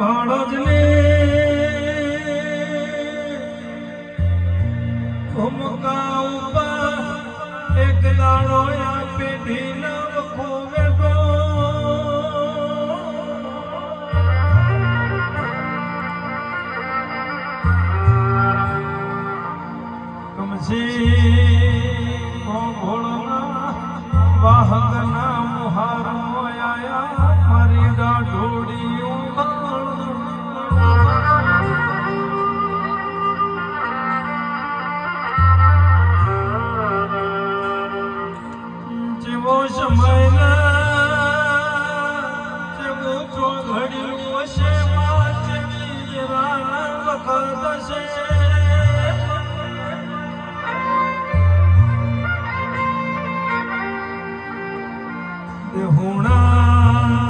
ભાણજને ભૂમકા ઉપર એક દાડો આ પેઢી નવ ખોવે ગો કમસી ભોળના વાહકના મુહારો આયા મારી દાઢોડી જેવો સમય જેવો ઘડ્યું હશે વખત હશે